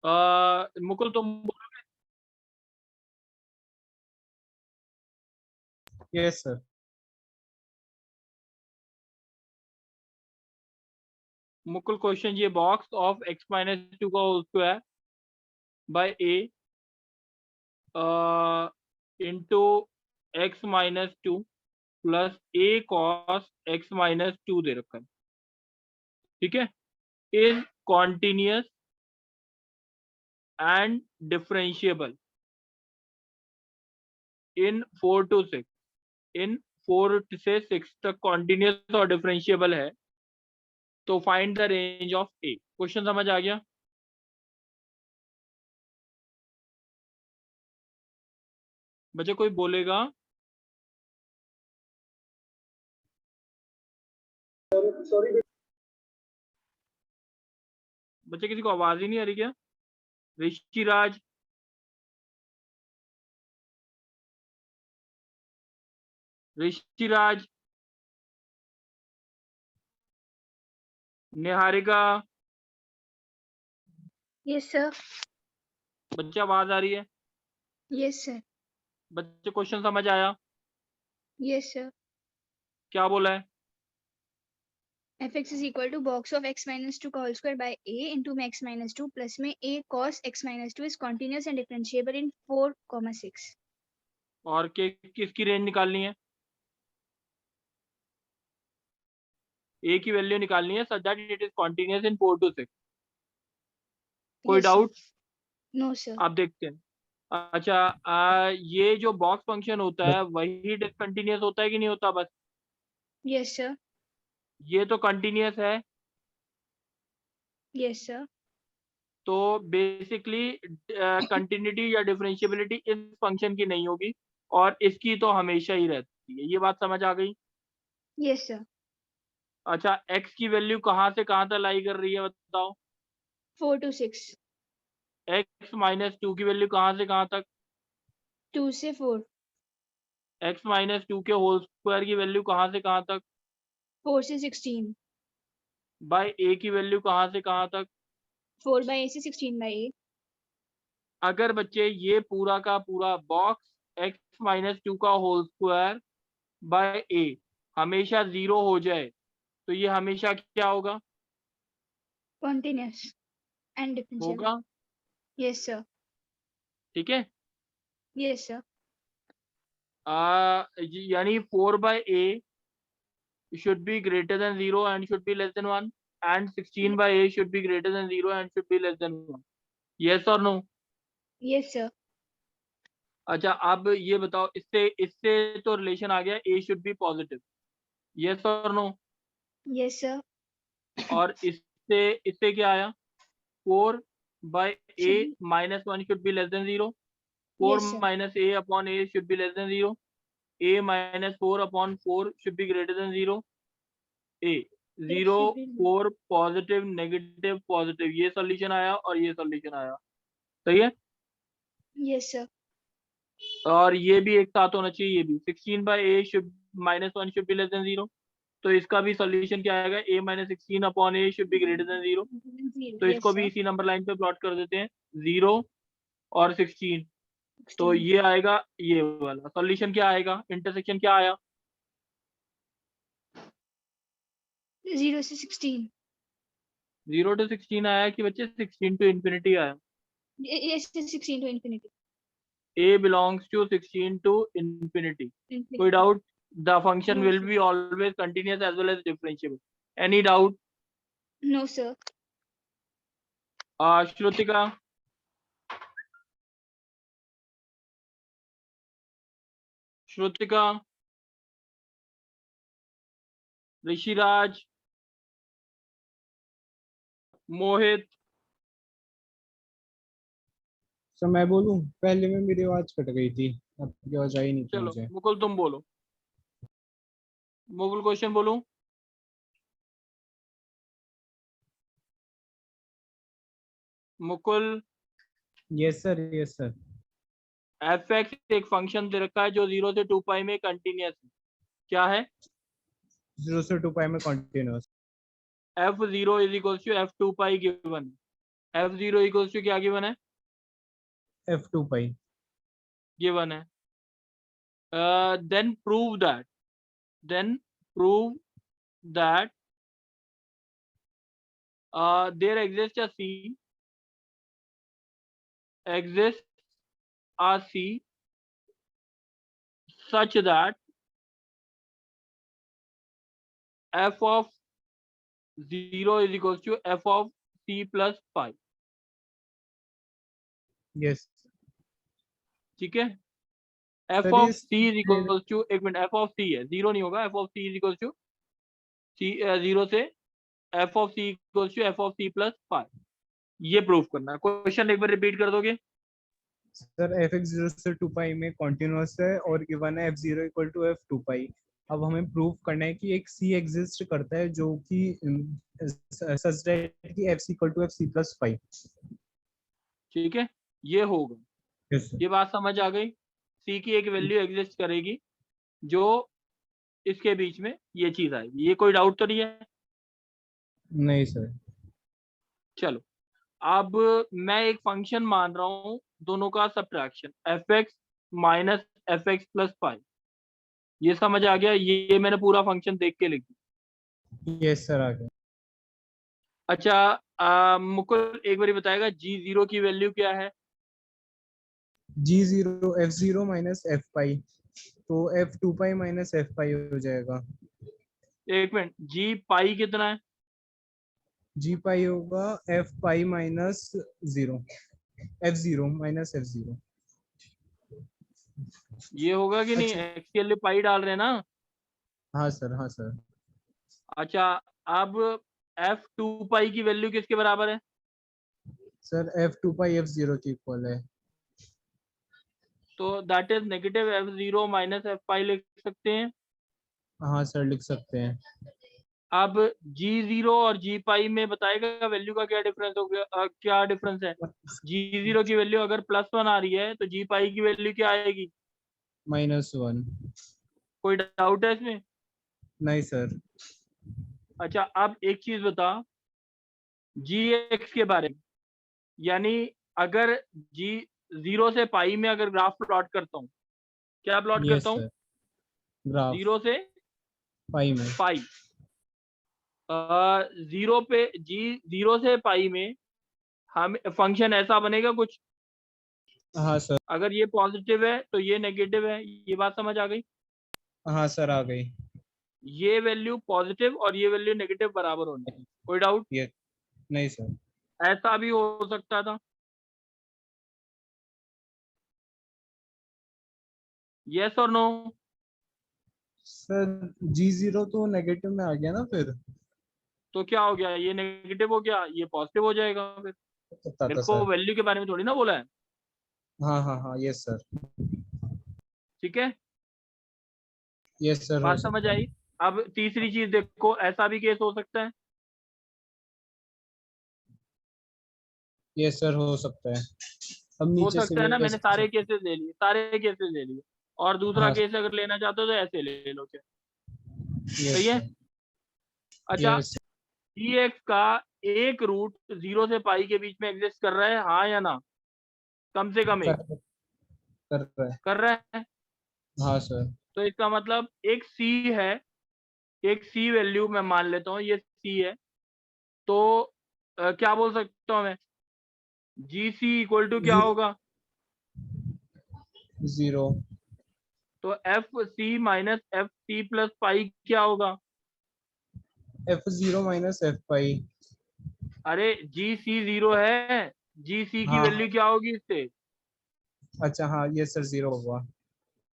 मुकुल तुम बोलोगे? Yes sir. Mukul question ये box of x minus two का whole square by a into x minus two plus a cos x minus two दे रखा है, ठीक है, is continuous and differentiable in 4 to 6, in 4 से 6 तक कॉन्टिन्यूस और डिफरेंशिएबल है, तो find the range of a. क्वेश्चन समझ आ गया? बच्चे कोई बोलेगा? सॉरी बच्चे किसी को आवाज ही नहीं आ रही क्या? Rishiraj, Rishiraj, Niharika, yes sir. बच्चे आवाज आ रही है? Yes sir. बच्चे क्वेश्चन समझ आया? Yes sir. क्या बोला है? fx is equal to box of x minus 2 का whole square by a into x minus 2 plus में a cos x minus 2 is continuous and differentiable in 4,6। और किसकी रेंज निकालनी है? a की वैल्यू निकालनी है such that it is continuous in 4 to 6। कोई डाउट? No sir. आप देखते हैं। अच्छा, ये जो बॉक्स फंक्शन होता है वही डिसकंटिन्यूस होता है कि नहीं होता? बस यस सर। ये तो कंटिन्यूस है, यस सर। तो बेसिकली कंटिन्यूटी या डिफरेंशिएबिलिटी इस फंक्शन की नहीं होगी और इसकी तो हमेशा ही रहती है। ये बात समझ आ गई? Yes sir. अच्छा, x की वैल्यू कहाँ से कहाँ तक लाई कर रही है बताओ? 4 to 6। x माइनस टू की वैल्यू कहाँ से कहाँ तक? 2 से 4। x माइनस टू के होल स्क्वायर की वैल्यू कहाँ से कहाँ तक? 4 से 16। बाय a की वैल्यू कहाँ से कहाँ तक? 4 by a से 16 by a। अगर बच्चे ये पूरा का पूरा बॉक्स x माइनस टू का होल स्क्वायर बाय a हमेशा 0 हो जाए तो ये हमेशा क्या होगा? Continuous and differentiable। होगा, यस सर। ठीक है। Yes sir. यानी 4 by a should be greater than 0 and should be less than 1 and 16 by a should be greater than 0 and should be less than 1। yes or no? Yes sir. अच्छा, अब ये बताओ, इससे इससे तो रिलेशन आ गया a should be positive। yes or no? Yes sir. और इससे इससे क्या आया? 4 by a minus 1 should be less than 0। 4 Yes, sir। minus a upon a should be less than 0। a minus 4 upon 4 should be greater than 0। a 0 4 positive negative positive, ये solution आया और ये solution आया, सही है। Yes sir. और ये भी एक साथ होना चाहिए, ये भी 16 by a should minus 1 should be less than 0, तो इसका भी सॉल्यूशन क्या आएगा? a minus 16 upon a should be greater than 0। तो इसको भी इसी नंबर लाइन पे प्लॉट कर देते हैं, 0 और 16। तो ये आएगा, ये वाला सॉल्यूशन क्या आएगा? इंटरसेक्शन क्या आया? 0 से 16। 0 to 16 आया कि बच्चे 16 to infinity आया? Yes, 16 to infinity। a belongs to 16 to infinity। कोई doubt? The function No, will sir। be always continuous as well as differentiable। Any doubt? No sir। Shrutika, Shrutika, Rishiraj, Mohit. Sir मैं बोलूं? पहले में मेरी आवाज कट गई थी, आपकी आवाज आई नहीं थी चलो मुझे। मुकुल तुम बोलो, मुकुल क्वेश्चन बोलो। Mukul, yes sir, yes sir. F x एक फंक्शन दे रखा है जो 0 से 2 पाई में कंटिन्यूस है, क्या है? 0 से 2 पाई में continuous. f0 is equal to f2 pi given, f0 equals to क्या गिवन है? f2 pi. गिवन है। then prove that there exists a c such that f of 0 is equals to f of c plus phi। Yes ठीक है, f sir of ये c is equals to, एक minute, f of c है, 0 नहीं होगा, f of c is equals to c 0 से f of c equals to f of c plus phi। ये proof करना है। क्वेश्चन एक बार रिपीट कर दोगे? सर fx0 से 2 पाई में कॉन्टिन्यूअस है और गिवन है f0 इक्वल टू f2 पाई। अब हमें प्रूव करना है कि एक c एग्जिस्ट करता है जो कि सच दैट कि f equal to f c plus 5। ठीक है, ये होगा। Yes sir. ये बात समझ आ गई? c की एक वैल्यू एग्जिस्ट करेगी जो इसके बीच में ये चीज आएगी। ये कोई डाउट तो नहीं है? नहीं सर। चलो, अब मैं एक फंक्शन मान रहा हूं दोनों का subtraction, fx minus fx plus 5। ये समझ आ गया? ये मैंने पूरा फंक्शन देख के लिख दिया। यस सर आ गया। अच्छा, मुकुल एक बार बताएगा g0 की वैल्यू क्या है? g0 f0 माइनस f पाई, तो f2 पाई माइनस f पाई हो जाएगा। एक मिनट, g पाई कितना है? g पाई होगा f pi minus 0, f0 minus f0। ये होगा कि नहीं? अच्छा x के लिए पाई डाल रहे हैं ना? हाँ सर, हाँ सर। अच्छा, अब f2 पाई की वैल्यू किसके बराबर है? सर f2 पाई f0 के इक्वल है। तो that is negative f0 minus f पाई लिख सकते हैं। हाँ सर लिख सकते हैं। अब g0 और g पाई में बताएगा वैल्यू का क्या डिफरेंस हो गया, क्या डिफरेंस है? g0 की वैल्यू अगर +1 आ रही है तो g पाई की वैल्यू क्या आएगी? -1। कोई डाउट है इसमें? नहीं सर। अच्छा, अब एक चीज बता gx के बारे में, यानी अगर g0 से पाई में अगर ग्राफ प्लॉट करता हूँ, क्या प्लॉट यस करता हूँ? सर। ग्राफ 0 से पाई में। पाई। 0 पे g0 से पाई में हम फंक्शन ऐसा बनेगा कुछ। हाँ सर। अगर ये पॉजिटिव है तो ये नेगेटिव है। ये बात समझ आ गई? हाँ सर आ गई। ये वैल्यू पॉजिटिव और ये वैल्यू नेगेटिव बराबर होनी चाहिए। कोई डाउट? ये नहीं सर। ऐसा भी हो सकता था। यस और नो? सर g0 तो नेगेटिव में आ गया ना फिर। तो क्या हो गया? ये नेगेटिव हो गया, ये पॉजिटिव हो जाएगा फिर। पता मेरे था को सर। वैल्यू के बारे में थोड़ी ना बोला है। हाँ हाँ हाँ यस सर। ठीक है, यस सर हो बात समझ सकता है। आई? अब तीसरी चीज देखो, ऐसा भी केस हो सकता है। यस सर हो सकता है। अब हो नीचे से सकता है भी ना? मैंने कैसे हो सारे सकता केसेस ले लिए, सारे केसेस ले लिए। और है? दूसरा हाँ केस अगर लेना चाहते हो तो ऐसे ले लो। क्या यस सही है? सर। अच्छा, यस dx का एक रूट 0 से पाई के बीच में एग्जिस्ट कर रहा है, हाँ या ना? कम से कम एक कर रहा है। कर रहा है। हाँ सर। तो इसका मतलब एक c है, एक c वैल्यू मैं मान लेता हूँ ये c है। तो क्या बोल सकता हूँ मैं? gc इक्वल टू क्या होगा? 0। तो F C minus F C plus pi क्या होगा? f0 माइनस f पाई। अरे जी सी 0 है, जी सी की हाँ वैल्यू क्या होगी इससे? अच्छा हाँ यस सर 0 होगा।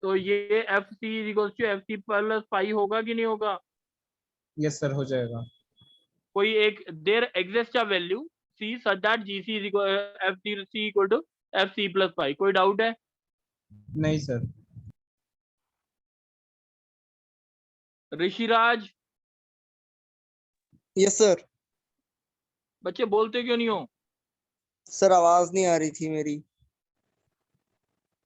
तो ये F C equals to F C plus pi होगा कि नहीं होगा? यस सर हो जाएगा। कोई एक there exist a value C such that G C F C equal to F C plus pi. कोई डाउट है? नहीं सर। Rishiraj, yes sir. बच्चे बोलते क्यों नहीं हो? सर आवाज नहीं आ रही थी मेरी।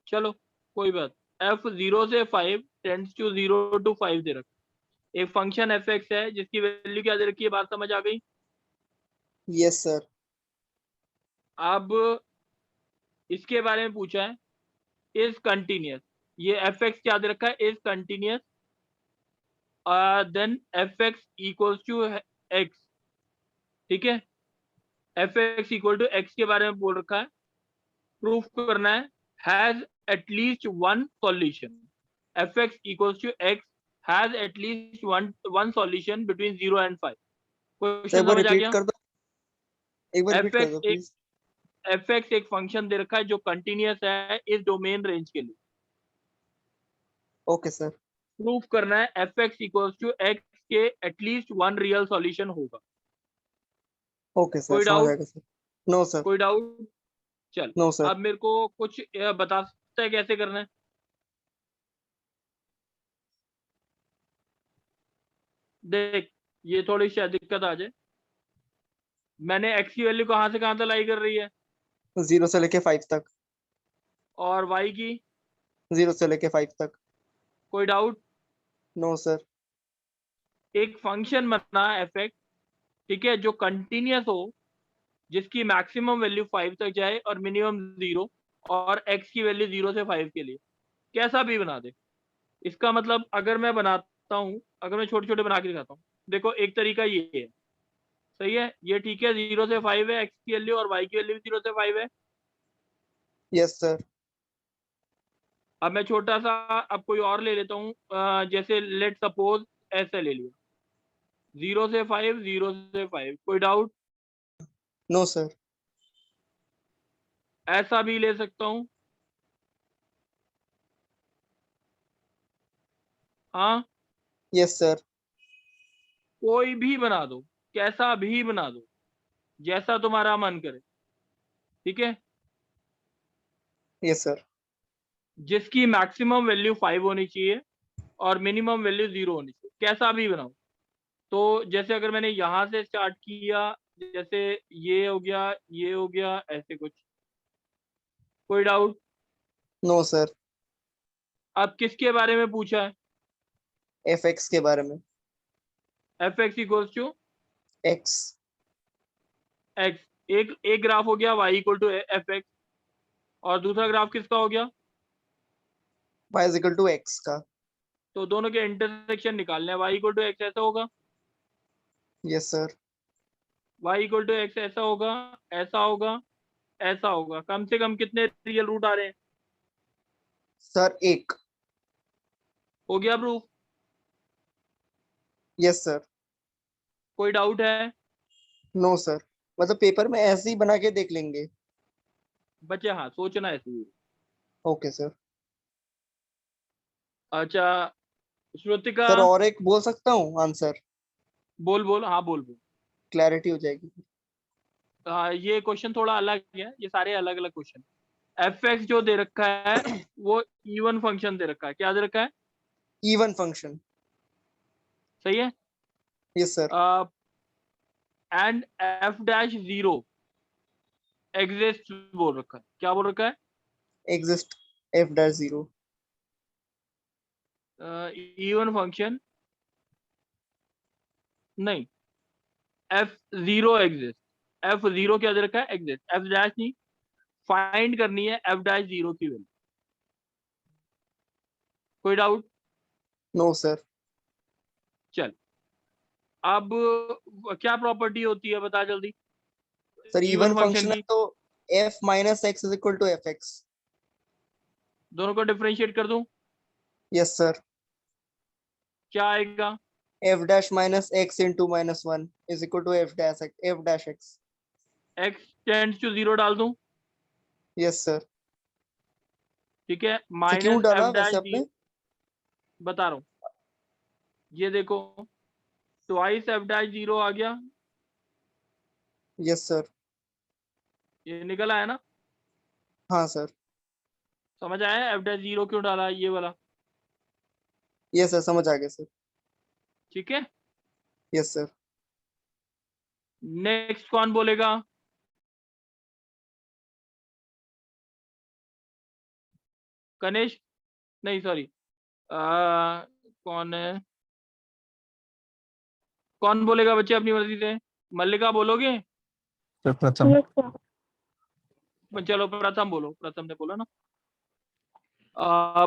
चलो कोई बात। एफ 0 से 5 टेंड्स टू 0 टू 5 दे रखा। एक फंक्शन एफ एक्स है जिसकी वैल्यू क्या दे रखी है, बात समझ आ गई? Yes sir. अब इसके बारे में पूछा है, इज कंटिन्यूस, ये एफ एक्स क्या दे रखा है, is continuous, then F X equals to X, ठीक है, F X equal to X के बारे में बोल रखा है, प्रूफ करना है, has at least one solution, F X equals to X has at least one solution between 0 and 5। Sir question एक बार समझ आ रिपीट गया? कर दो, एक बार रिपीट एफ कर एक्स दो एक प्लीज। एफ एक्स एक फंक्शन दे रखा है जो कंटिन्यूस है इस डोमेन रेंज के लिए। Okay sir. प्रूफ करना है F X equals to X के एटलीस्ट वन रियल सॉल्यूशन होगा। ओके सर, कोई समझ डाउट? आएगा सर। No sir. कोई डाउट? चल, नो सर। अब मेरे को कुछ बता सकता है कैसे करना है? देख, ये थोड़ी शायद दिक्कत आ जाए। मैंने एक्स की वैल्यू कहाँ से कहाँ तक लाई कर रही है, 0 से लेके 5 तक। और वाई की? 0 से लेके 5 तक। कोई डाउट? No sir. एक फंक्शन बनना है एफ एक्स, ठीक है, जो कंटिन्यूस हो, जिसकी मैक्सिमम वैल्यू 5 तक जाए और मिनिमम 0, और x की वैल्यू 0 से 5 के लिए कैसा भी बना दे। इसका मतलब अगर मैं बनाता हूं, अगर मैं छोटे छोटे बना के दिखाता हूँ, देखो एक तरीका ये है, सही है, ये ठीक है, 0 से 5 है x की वैल्यू और y की वैल्यू 0 से 5 है। Yes sir. अब मैं छोटा सा अब कोई और ले लेता हूँ, जैसे लेट सपोज ऐसे ले लिया, 0 से 5, 0 से 5। कोई डाउट? No sir. ऐसा भी ले सकता हूँ, हाँ, यस सर। कोई भी बना दो, कैसा भी बना दो, जैसा तुम्हारा मन करे, ठीक है, यस सर। जिसकी मैक्सिमम वैल्यू 5 होनी चाहिए और मिनिमम वैल्यू 0 होनी चाहिए, कैसा भी बनाओ। तो जैसे अगर मैंने यहां से स्टार्ट किया, जैसे ये हो गया, ये हो गया, ऐसे कुछ। कोई डाउट? No sir. अब किसके बारे में पूछा है? एफ एक्स के बारे में। F X equals to X. X. एक ग्राफ हो गया Y equal to F X, और दूसरा ग्राफ किसका हो गया? Y is equal to X का। तो दोनों के इंटरसेक्शन निकालने हैं, वाई इक्वल टू एक्स ऐसा होगा, yes sir. Y equal to X ऐसा होगा, ऐसा होगा, ऐसा होगा। कम से कम कितने रियल रूट आ रहे हैं? सर एक। हो गया प्रूफ? Yes sir. कोई डाउट है? नो सर, मतलब पेपर में ऐसे ही बना के देख लेंगे। बच्चे हाँ, सोचना है ऐसे। Okay sir. अच्छा, श्रुतिका, सर और एक बोल सकता हूँ आंसर? बोल बोल, हाँ बोल बोल। क्लैरिटी हो जाएगी। ये क्वेश्चन थोड़ा अलग है, ये सारे अलग अलग क्वेश्चन। एफ एक्स जो दे रखा है वो इवन फंक्शन दे रखा है, क्या दे रखा है? Even function. सही है। Yes sir. And F dash 0 exist बोल रखा है, क्या बोल रखा है? Exist F dash 0। Even function नहीं, एफ 0 एग्जिस्ट, एफ 0 क्या दे रखा है? एग्जिस्ट। एफ डैश नहीं, फाइंड करनी है एफ डैश 0 की वैल्यू। कोई डाउट? No sir. चल, अब क्या प्रॉपर्टी होती है बता जल्दी, sir even even function function है की? तो F minus X is equal to F X. दोनों को डिफरेंशिएट कर दूं, यस सर। क्या आएगा? F dash minus X into minus 1 is equal to F dash X. X tends to 0 डाल दूं, यस सर। ठीक है, तो क्यों माइनस डाला एफ डैश वैसे डी, आपने? बता रहा हूँ, ये देखो, ट्वाइस एफ डैश 0 आ गया, यस सर। ये निकल आया ना? हाँ सर। समझ आया एफ डैश 0 क्यों डाला, ये वाला? यस सर, समझ आ गया सर। ठीक है, यस सर। नेक्स्ट कौन बोलेगा? कनेश, नहीं सॉरी, कौन है, कौन बोलेगा बच्चे अपनी मर्जी से? मल्लिका बोलोगे? सर प्रथम। चलो प्रथम बोलो, प्रथम ने बोला ना।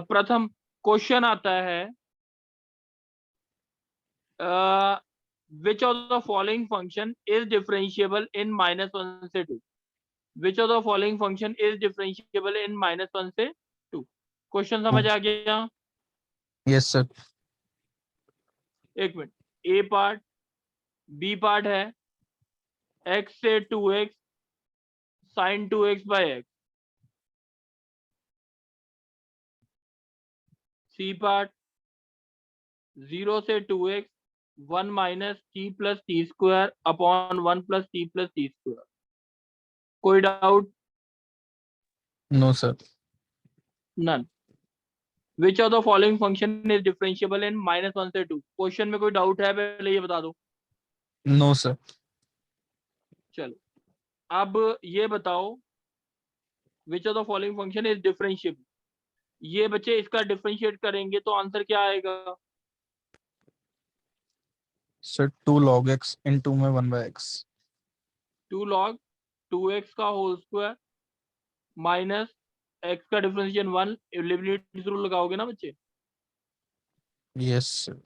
प्रथम क्वेश्चन आता है, which of the following function is differentiable in -1 से 2। Which of the following function is differentiable in -1 से 2। क्वेश्चन समझ आ गया? Yes sir. एक minute, a part, b part है x से 2x sin 2x by x, c part 0 से 2x 1 minus t plus t square upon 1 plus t plus t square. कोई doubt? No sir. None. Which of the following function is differentiable in -1 से 2। Question में कोई doubt है? पहले ये बता दो। No sir. चलो अब ये बताओ, which of the following function is differentiable. ये बच्चे इसका डिफरेंशिएट करेंगे तो आंसर क्या आएगा? सर 2 log x into में 1/x। 2 log 2x का होल स्क्वायर माइनस x का डिफरेंशिएशन 1, लिमिट रूल लगाओगे ना बच्चे? Yes sir.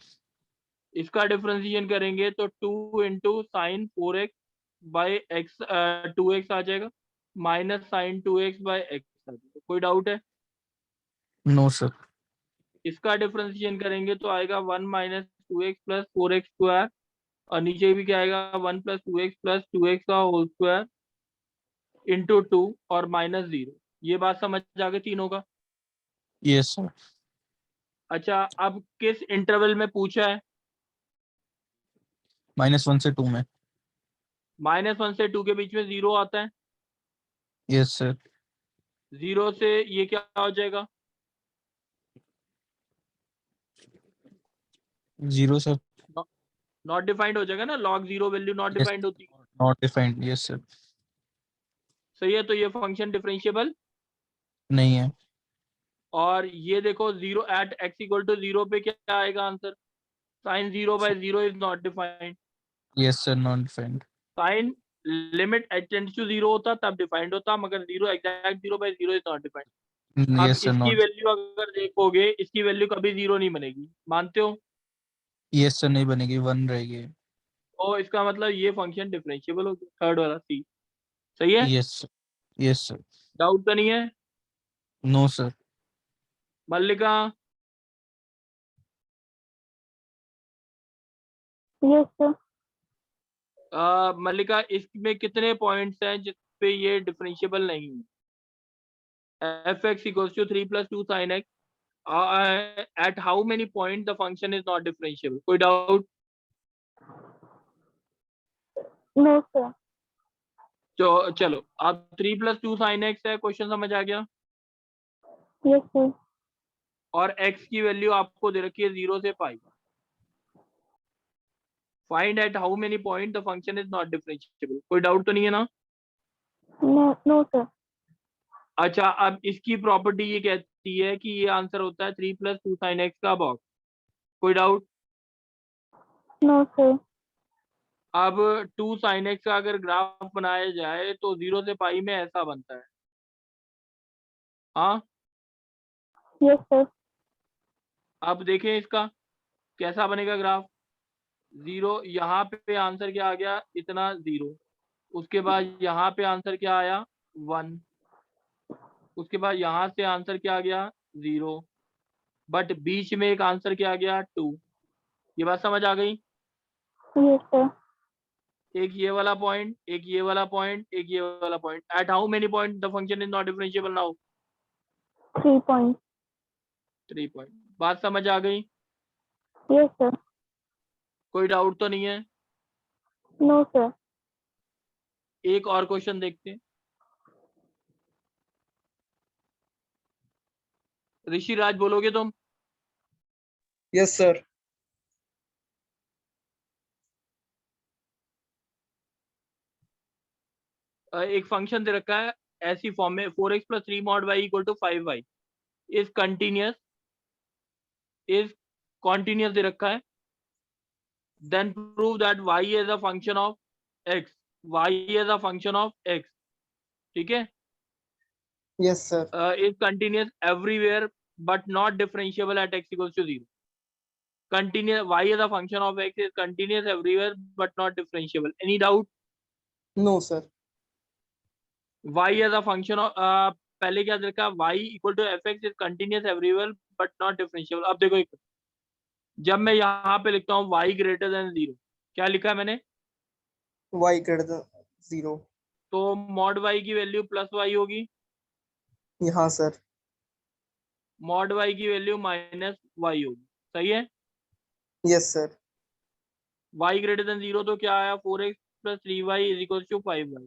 इसका डिफरेंशिएशन करेंगे तो 2 into sine 4x by x 2x आ जाएगा, minus sine 2x by x आ जाएगा। कोई डाउट है? No sir. इसका डिफरेंशिएशन करेंगे तो आएगा 1 minus 2x plus 4x square, और नीचे भी क्या आएगा 1 प्लस 2x प्लस 2x का होल स्क्वायर इंटू 2 और माइनस 0। ये बात समझ आ गई तीनों का? Yes sir. अच्छा अब किस इंटरवल में पूछा है? -1 से 2 में। -1 से 2 के बीच में 0 आता है। Yes sir. 0 से ये क्या हो जाएगा? 0 सर। नॉट डिफाइंड हो जाएगा ना, log 0 वैल्यू नॉट डिफाइंड होती है। Not defined. Yes sir. सही है, तो ये फंक्शन डिफरेंशिएबल नहीं है। और ये देखो 0 एट x इक्वल टू 0 पे क्या आएगा answer? Sine 0 by 0 is not defined. Yes sir not defined. Sine limit at tends to 0 होता तब डिफाइंड होता, मगर 0 exact 0 by 0 is not defined. अब यस सर इसकी नॉट। वैल्यू अगर देखोगे, इसकी वैल्यू कभी 0 नहीं बनेगी, मानते हो? यस सर नहीं बनेगी, 1 रहेगी। तो इसका मतलब ये फंक्शन डिफरेंशिएबल हो गया, थर्ड वाला सी। सही है? Yes sir. Yes sir. Doubt तो नहीं है? No sir. Mallika? Yes sir. Mallika इसमें कितने पॉइंट्स हैं जिसपे ये डिफरेंशिएबल नहीं है? f(x) equals to 3 plus 2 sin x. At how many point the function is not differentiable? कोई डाउट? No sir. तो चलो अब 3 plus 2 sin x है, क्वेश्चन समझ आ गया? Yes sir. और x की वैल्यू आपको दे रखी है 0 से pi. Find at how many point the function is not differentiable. कोई डाउट तो नहीं है ना? No sir. अच्छा अब इसकी प्रॉपर्टी ये कहती है कि ये आंसर होता है 3 plus 2 sin x का बॉक्स। कोई डाउट? No sir. अब 2 sin x का अगर ग्राफ बनाया जाए तो 0 से पाई में ऐसा बनता है। हाँ, यस सर। अब देखें इसका कैसा बनेगा ग्राफ। 0 यहाँ पे आंसर क्या आ गया? इतना 0। उसके बाद यहाँ पे आंसर क्या आया? 1। उसके बाद यहाँ से आंसर क्या आ गया? 0। बट बीच में एक आंसर क्या आ गया? 2। ये बात समझ आ गई? Yes sir. एक ये वाला पॉइंट, एक ये वाला पॉइंट, एक ये वाला point. At how many point the function is not differentiable now? 3 point. 3 point. बात समझ आ गई? Yes sir. कोई डाउट तो नहीं है? No sir. एक और क्वेश्चन देखते हैं। ऋषि राज बोलोगे तुम? Yes sir. एक फंक्शन दे रखा है ऐसी फॉर्म में 4x plus 3 mod y equal to 5y is continuous दे रखा है। Then prove that y is a function of x। y is a function of x। ठीक है, Yes, sir. is continuous everywhere but not differentiable at x equals to 0. Continuous y as a function of x is continuous everywhere but not differentiable. Any doubt? No, sir. Y as a function of पहले क्या देखा, y equal to fx is continuous everywhere but not differentiable. अब देखो एक, जब मैं यहाँ पे लिखता हूँ y greater than 0, क्या लिखा है मैंने? Y greater than 0. तो mod y की वैल्यू प्लस y होगी, हाँ सर. mod y की वैल्यू माइनस y होगी. सही है? Yes, sir. y greater than 0 तो क्या आया, 4x plus 3y is equals to 5y.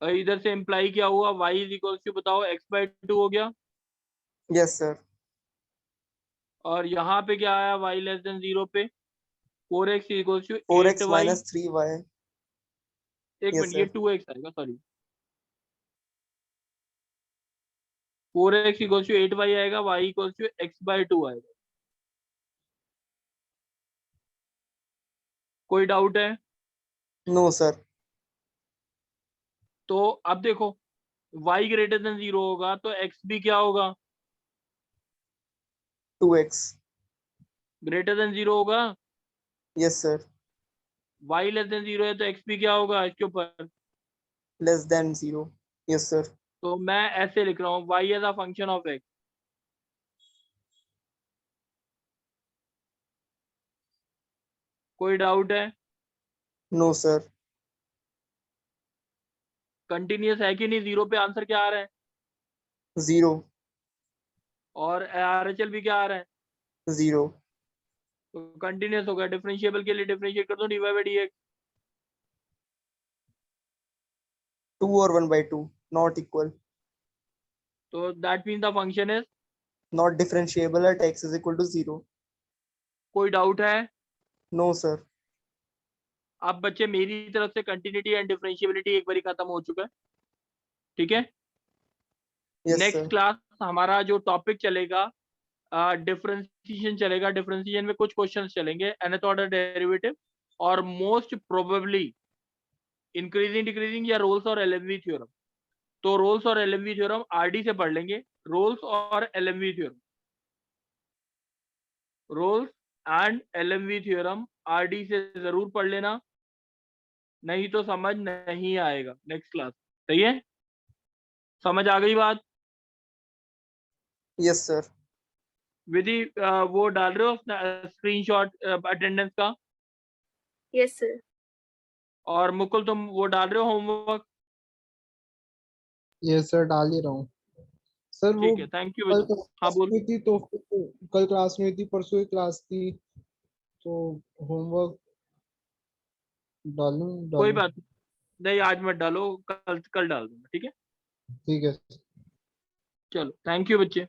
इधर से इम्प्लाई क्या हुआ, y is equals to बताओ x/2 हो गया, Yes, sir. और यहाँ पे क्या आया y less than 0 पे 4x is equals to 4x 8y. minus 3y. एक Yes, मिनट, ये sir. 2x आएगा, sorry 4x equals to 8y आएगा, y equals to x/2 आएगा. कोई डाउट है? No, sir. तो अब देखो y ग्रेटर देन 0 होगा तो x भी क्या होगा, 2x. ग्रेटर देन 0 होगा. Yes, sir. y less than 0 है तो x भी क्या होगा इसके ऊपर. Less than 0. Yes, sir. तो मैं ऐसे लिख रहा हूँ y as a function of x. कोई डाउट है? No, sir. कंटिन्यूस है कि नहीं, 0 पे आंसर क्या आ रहा है, 0. और RHL भी क्या आ रहा है, 0. तो कंटिन्यूस होगा. डिफरेंशिएबल के लिए डिफरेंशिएट कर दो dy by dx. 2 or 1 by 2. Not equal. तो that mean the function is. Not differentiable at x is equal to 0. कोई डाउट है? No, sir. अब बच्चे मेरी तरफ से कंटिन्यूटी एंड डिफरेंशिएबिलिटी एक बार खत्म हो चुका है. ठीक है, Yes, नेक्स्ट sir. क्लास हमारा जो टॉपिक चलेगा डिफरेंशिएशन चलेगा. डिफरेंशिएशन में कुछ क्वेश्चंस चलेंगे, nth ऑर्डर डेरिवेटिव और मोस्ट प्रोबेबली इंक्रीजिंग डिक्रीजिंग या रोल्स और एलएमवी थ्योरम. तो रोल्स और एलएमवी थ्योरम आरडी से पढ़ लेंगे. रोल्स और LMV theorem, Rolle's and LMV theorem RD से जरूर पढ़ लेना, नहीं तो समझ नहीं आएगा नेक्स्ट क्लास. सही है? समझ आ गई बात? Yes, sir. विधि वो डाल रहे हो स्क्रीनशॉट अटेंडेंस का, Yes, sir. और मुकुल तुम वो डाल रहे हो होमवर्क? यस सर, डाल ही रहा हूँ सर. वो ठीक है, थैंक यू. कल हाँ क्लास बोल. में थी तो कल क्लास में थी, परसों ही क्लास थी, तो होमवर्क डालूं? कोई बात नहीं, आज मत डालो, कल डाल दूंगा. ठीक है, ठीक है. चलो थैंक यू बच्चे.